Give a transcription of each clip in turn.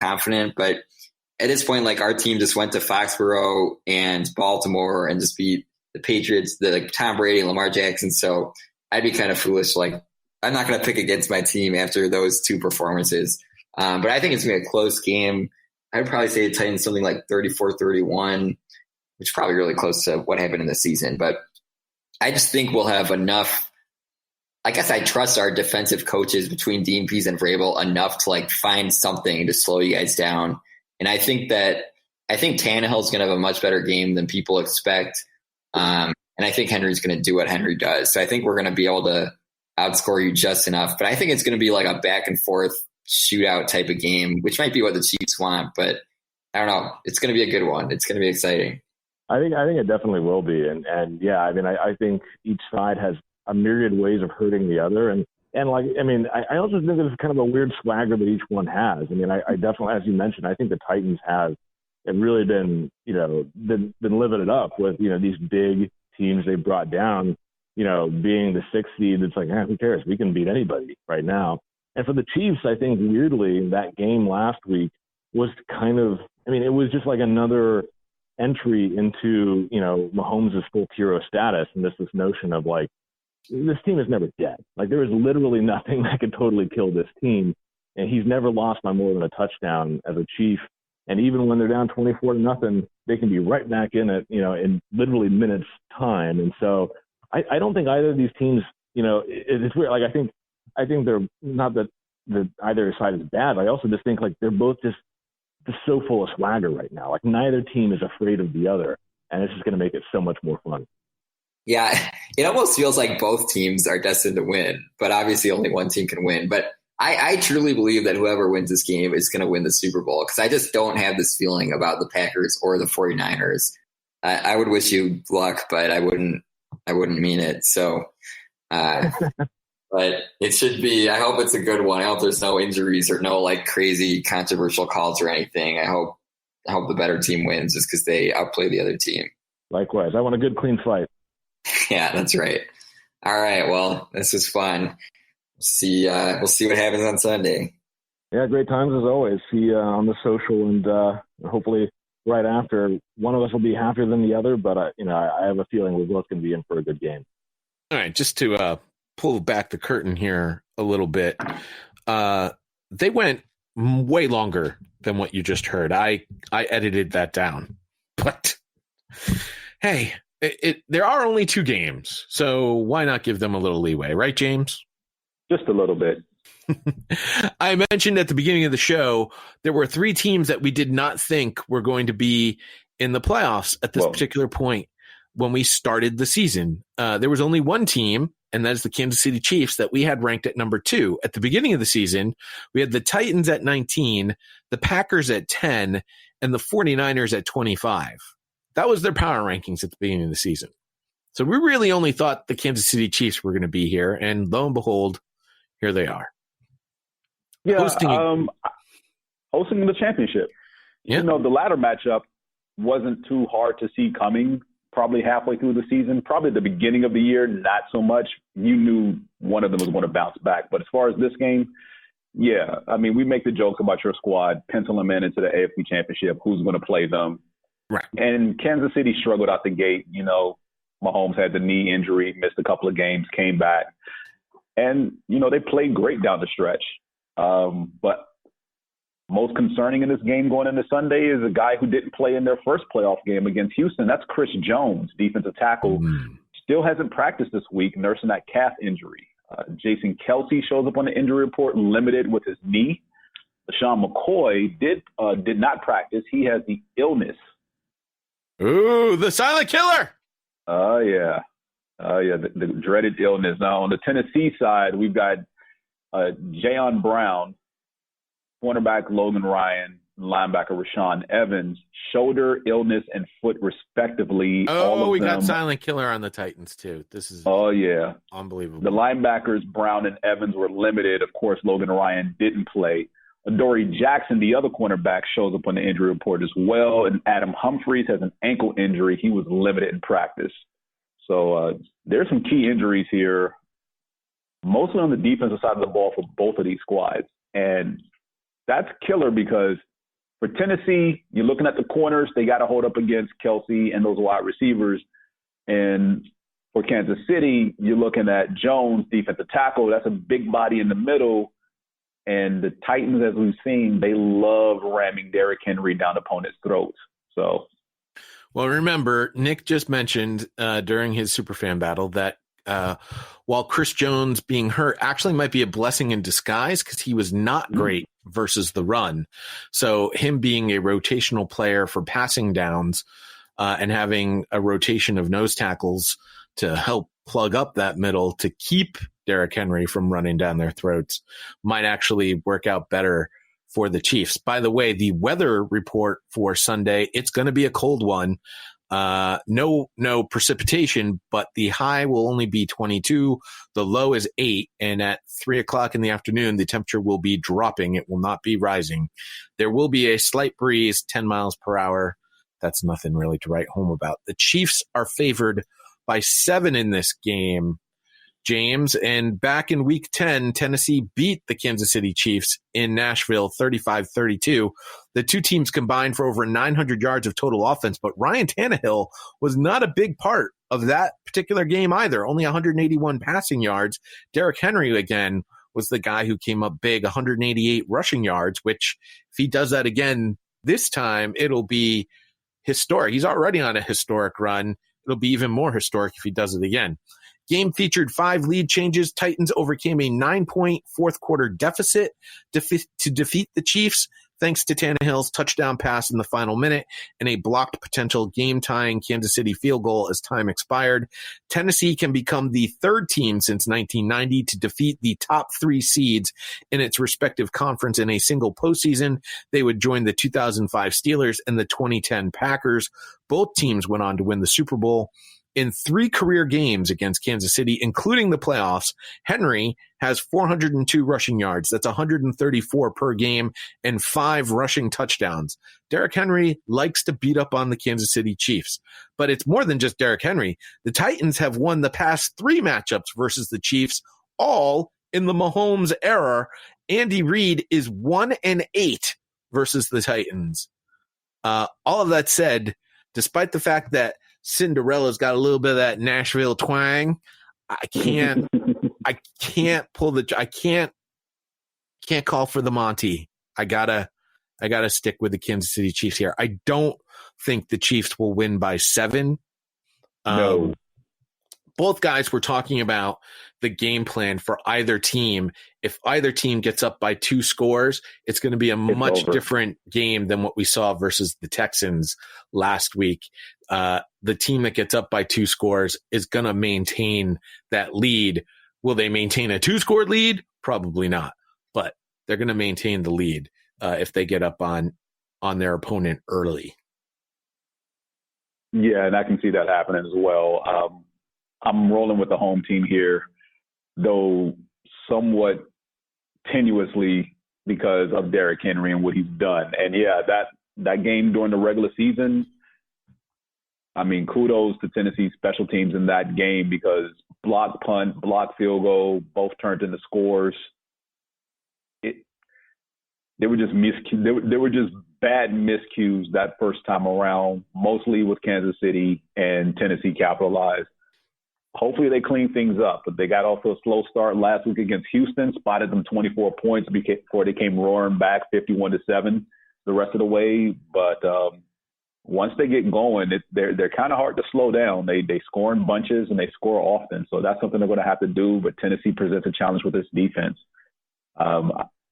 confident. But at this point, like our team just went to Foxborough and Baltimore and just beat the Patriots, Tom Brady and Lamar Jackson. So I'd be kind of foolish. Like I'm not going to pick against my team after those two performances. But I think it's going to be a close game. I'd probably say the Titans something like 34-31, which is probably really close to what happened in the season. But I just think we'll have enough. I guess I trust our defensive coaches between Dean Pease and Vrabel enough to like find something to slow you guys down. And I think Tannehill's going to have a much better game than people expect. And I think Henry's going to do what Henry does. So I think we're going to be able to outscore you just enough. But I think it's going to be like a back and forth shootout type of game, which might be what the Chiefs want. But I don't know. It's going to be a good one. It's going to be exciting. I think it definitely will be. And yeah, I mean, I think each side has a myriad ways of hurting the other. And like, I mean, I also think there's kind of a weird swagger that each one has. I mean, I definitely, as you mentioned, I think the Titans have really been living it up with, these big teams they brought down, being the 6th seed. It's like, who cares? We can beat anybody right now. And for the Chiefs, I think weirdly that game last week was kind of, I mean, it was just like another entry into, Mahomes' full hero status. And this notion of like, this team is never dead. Like there is literally nothing that could totally kill this team. And he's never lost by more than a touchdown as a Chief. And even when they're down 24-0, they can be right back in it, in literally minutes time. And so I don't think either of these teams, it's weird. Like I think they're not that either side is bad. I also just think like they're both just so full of swagger right now. Like neither team is afraid of the other. And it's just going to make it so much more fun. Yeah, it almost feels like both teams are destined to win, but obviously only one team can win. But I truly believe that whoever wins this game is going to win the Super Bowl because I just don't have this feeling about the Packers or the 49ers. I would wish you luck, but I wouldn't mean it. So, but it should be, I hope it's a good one. I hope there's no injuries or no like crazy controversial calls or anything. I hope the better team wins just because they outplay the other team. Likewise. I want a good, clean fight. Yeah, that's right. All right. Well, this was fun. We'll see what happens on Sunday. Yeah, great times as always. See you on the social, and hopefully right after, one of us will be happier than the other. But I have a feeling we're both going to be in for a good game. All right, just to pull back the curtain here a little bit, they went way longer than what you just heard. I edited that down, but hey. There are only 2 games, so why not give them a little leeway, right, James? Just a little bit. I mentioned at the beginning of the show there were 3 teams that we did not think were going to be in the playoffs at this particular point when we started the season. There was only one team, and that is the Kansas City Chiefs, that we had ranked at number 2. At the beginning of the season, we had the Titans at 19, the Packers at 10, and the 49ers at 25. That was their power rankings at the beginning of the season. So we really only thought the Kansas City Chiefs were going to be here, and lo and behold, here they are. Yeah, hosting the championship. Yeah. The ladder matchup wasn't too hard to see coming probably halfway through the season. Probably at the beginning of the year, not so much. You knew one of them was going to bounce back. But as far as this game, yeah, I mean, we make the joke about your squad, pencil them in into the AFC Championship, who's going to play them. Right. And Kansas City struggled out the gate. Mahomes had the knee injury, missed a couple of games, came back. And, they played great down the stretch. But most concerning in this game going into Sunday is a guy who didn't play in their first playoff game against Houston. That's Chris Jones, defensive tackle. Still hasn't practiced this week, nursing that calf injury. Jason Kelce shows up on the injury report, limited with his knee. LaShawn McCoy did not practice. He has the illness. Ooh, the silent killer. Oh, yeah. The dreaded illness. Now, on the Tennessee side, we've got Jayon Brown, cornerback Logan Ryan, linebacker Rashawn Evans, shoulder, illness, and foot respectively. We got silent killer on the Titans, too. This is unbelievable. The linebackers, Brown and Evans, were limited. Of course, Logan Ryan didn't play. Adoree Jackson, the other cornerback, shows up on the injury report as well. And Adam Humphries has an ankle injury. He was limited in practice. So there's some key injuries here, mostly on the defensive side of the ball for both of these squads. And that's killer because For Tennessee, you're looking at the corners. They got to hold up against Kelsey and those wide receivers. And for Kansas City, you're looking at Jones, defensive tackle. That's a big body in the middle. And the Titans, as we've seen, they love ramming Derrick Henry down opponents' throats. So, well, remember, Nick just mentioned during his Superfan battle that while Chris Jones being hurt actually might be a blessing in disguise because he was not great versus the run. So him being a rotational player for passing downs and having a rotation of nose tackles to help plug up that middle to keep Derrick Henry from running down their throats might actually work out better for the Chiefs. By the way, the weather report for Sunday, it's going to be a cold one. No precipitation, but the high will only be 22. The low is 8. And at 3:00 in the afternoon, the temperature will be dropping. It will not be rising. There will be a slight breeze, 10 miles per hour. That's nothing really to write home about. The Chiefs are favored by 7 in this game, James. And back in week 10, Tennessee beat the Kansas City Chiefs in Nashville 35-32. The two teams combined for over 900 yards of total offense, but Ryan Tannehill was not a big part of that particular game either. Only 181 passing yards. Derrick Henry, again, was the guy who came up big, 188 rushing yards, which if he does that again this time, it'll be historic. He's already on a historic run. It'll be even more historic if he does it again. Game featured 5 lead changes. Titans overcame a 9-point fourth-quarter deficit to defeat the Chiefs, thanks to Tannehill's touchdown pass in the final minute and a blocked potential game-tying Kansas City field goal as time expired. Tennessee can become the third team since 1990 to defeat the top 3 seeds in its respective conference in a single postseason. They would join the 2005 Steelers and the 2010 Packers. Both teams went on to win the Super Bowl. In 3 career games against Kansas City, including the playoffs, Henry has 402 rushing yards. That's 134 per game and 5 rushing touchdowns. Derrick Henry likes to beat up on the Kansas City Chiefs, but it's more than just Derrick Henry. The Titans have won the past 3 matchups versus the Chiefs, all in the Mahomes era. Andy Reid is 1-8 versus the Titans. All of that said, despite the fact that Cinderella's got a little bit of that Nashville twang, I can't call for the Monty. I gotta stick with the Kansas City Chiefs here. I don't think the Chiefs will win by 7. No. Both guys were talking about the game plan for either team. If either team gets up by 2 scores, it's going to be a much different game than what we saw versus the Texans last week. The team that gets up by 2 scores is going to maintain that lead. Will they maintain a 2-score lead? Probably not, but they're going to maintain the lead if they get up on their opponent early. Yeah, and I can see that happening as well. I'm rolling with the home team here, though somewhat tenuously because of Derrick Henry and what he's done. And yeah, that game during the regular season, I mean, kudos to Tennessee's special teams in that game because block punt, block field goal, both turned into scores. They were just they were just bad miscues that first time around, mostly with Kansas City, and Tennessee capitalized. Hopefully they clean things up, but they got off to a slow start last week against Houston, spotted them 24 points before they came roaring back 51-7 the rest of the way. But once they get going, they're kind of hard to slow down. They score in bunches and they score often, so that's something they're going to have to do. But Tennessee presents a challenge with its defense.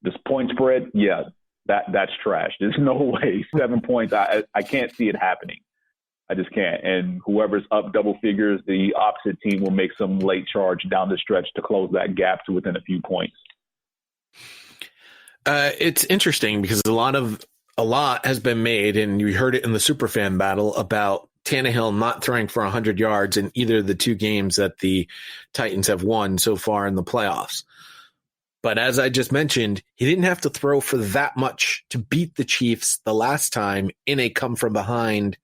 This point spread, yeah, that's trash. There's no way 7 points. I can't see it happening. I just can't. And whoever's up double figures, the opposite team will make some late charge down the stretch to close that gap to within a few points. It's interesting because a lot has been made, and you heard it in the Superfan battle about Tannehill not throwing for 100 yards in either of the 2 games that the Titans have won so far in the playoffs. But as I just mentioned, he didn't have to throw for that much to beat the Chiefs the last time in a come-from-behind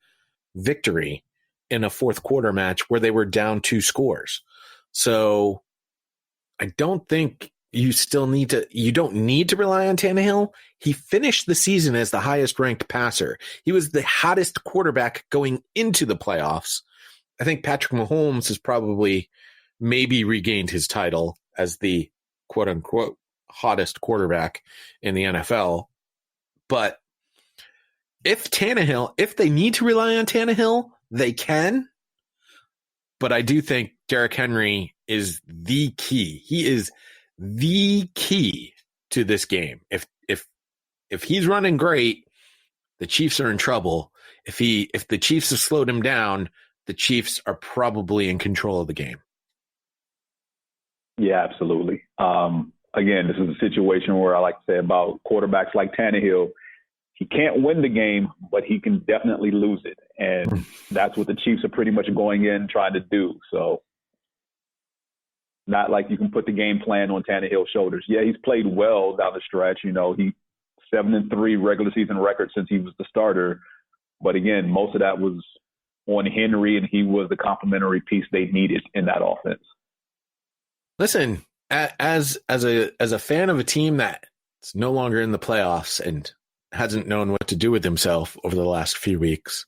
victory in a fourth quarter match where they were down 2 scores. So I don't think you don't need to rely on Tannehill. He finished the season as the highest ranked passer. He was the hottest quarterback going into the playoffs. I think Patrick Mahomes has probably maybe regained his title as the quote unquote hottest quarterback in the NFL. But if they need to rely on Tannehill, they can. But I do think Derrick Henry is the key. He is the key to this game. If he's running great, the Chiefs are in trouble. If the Chiefs have slowed him down, the Chiefs are probably in control of the game. Yeah, absolutely. Again, this is a situation where I like to say about quarterbacks like Tannehill, he can't win the game, but he can definitely lose it. And that's what the Chiefs are pretty much going in trying to do. So not like you can put the game plan on Tannehill's shoulders. Yeah, he's played well down the stretch. He 7-3 regular season record since he was the starter. But again, most of that was on Henry, and he was the complementary piece they needed in that offense. Listen, as a fan of a team that's no longer in the playoffs and hasn't known what to do with himself over the last few weeks,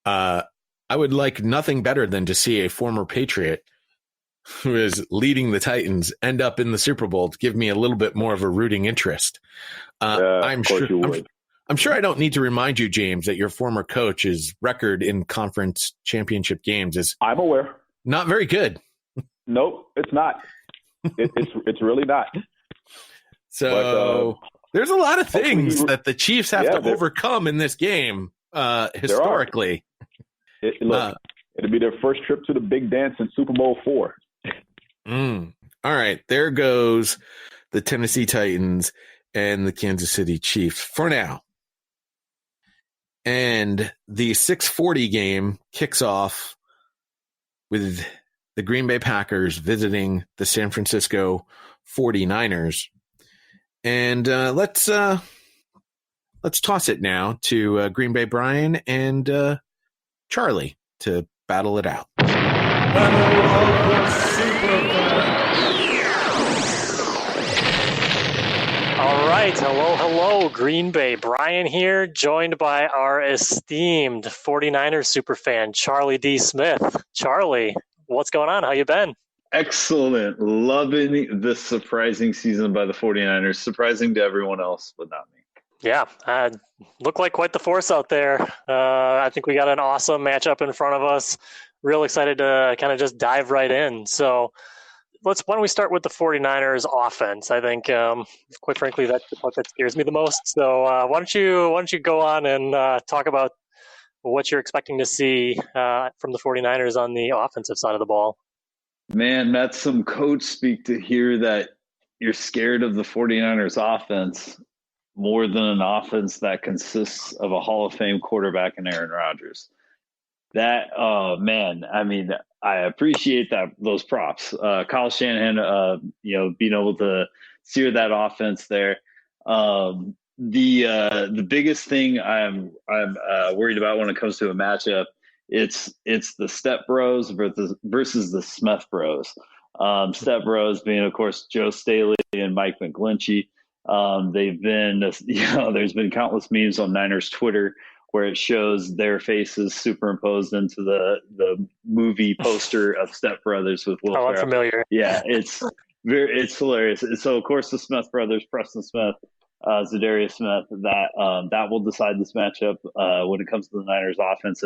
I would like nothing better than to see a former Patriot who is leading the Titans end up in the Super Bowl to give me a little bit more of a rooting interest. I'm sure I don't need to remind you, James, that your former coach's record in conference championship games is I'm aware. Not very good. Nope, it's not. It's really not. So there's a lot of things that the Chiefs have to overcome in this game historically. It'll be their first trip to the big dance in Super Bowl IV. All right, there goes the Tennessee Titans and the Kansas City Chiefs for now. And the 6:40 game kicks off with the Green Bay Packers visiting the San Francisco 49ers. And let's toss it now to Green Bay Brian and Charlie to battle it out. All right. Hello, Green Bay. Brian here, joined by our esteemed 49ers superfan, Charlie D. Smith. Charlie, what's going on? How you been? Excellent. Loving this surprising season by the 49ers. Surprising to everyone else, but not me. Yeah, look like quite the force out there. I think we got an awesome matchup in front of us. Real excited to kind of just dive right in. So why don't we start with the 49ers offense? I think, quite frankly, that's the part that scares me the most. So why don't you go on and talk about what you're expecting to see from the 49ers on the offensive side of the ball? Man, that's some coach speak to hear that you're scared of the 49ers offense more than an offense that consists of a Hall of Fame quarterback and Aaron Rodgers. That, man, I mean, I appreciate those props. Kyle Shanahan, being able to steer that offense there. The biggest thing I'm worried about when it comes to a matchup, it's the Step Bros versus the Smith Bros. Step Bros being, of course, Joe Staley and Mike McGlinchey. They've been, there's been countless memes on Niners Twitter where it shows their faces superimposed into the movie poster of Step Brothers with Will Ferrell. I'm familiar. Yeah, it's hilarious. So, of course, the Smith brothers, Preston Smith, Zadarius Smith, that will decide this matchup when it comes to the Niners offense.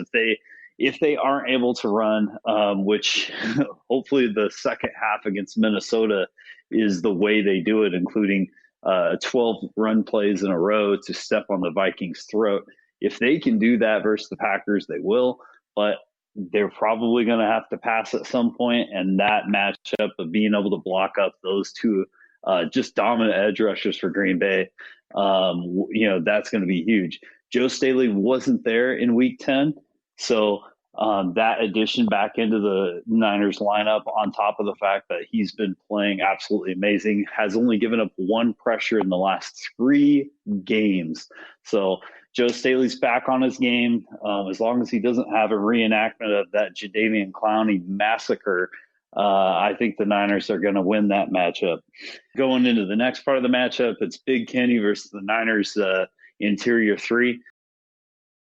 If they aren't able to run, which hopefully the second half against Minnesota is the way they do it, including 12 run plays in a row to step on the Vikings' throat. If they can do that versus the Packers, they will. But they're probably going to have to pass at some point, and that matchup of being able to block up those two just dominant edge rushers for Green Bay, that's going to be huge. Joe Staley wasn't there in Week 10, so that addition back into the Niners lineup, on top of the fact that he's been playing absolutely amazing, has only given up one pressure in the last 3 games. So Joe Staley's back on his game. As long as he doesn't have a reenactment of that Jadeveon Clowney massacre I think the Niners are going to win that matchup. Going into the next part of the matchup, it's Big Kenny versus the Niners interior three.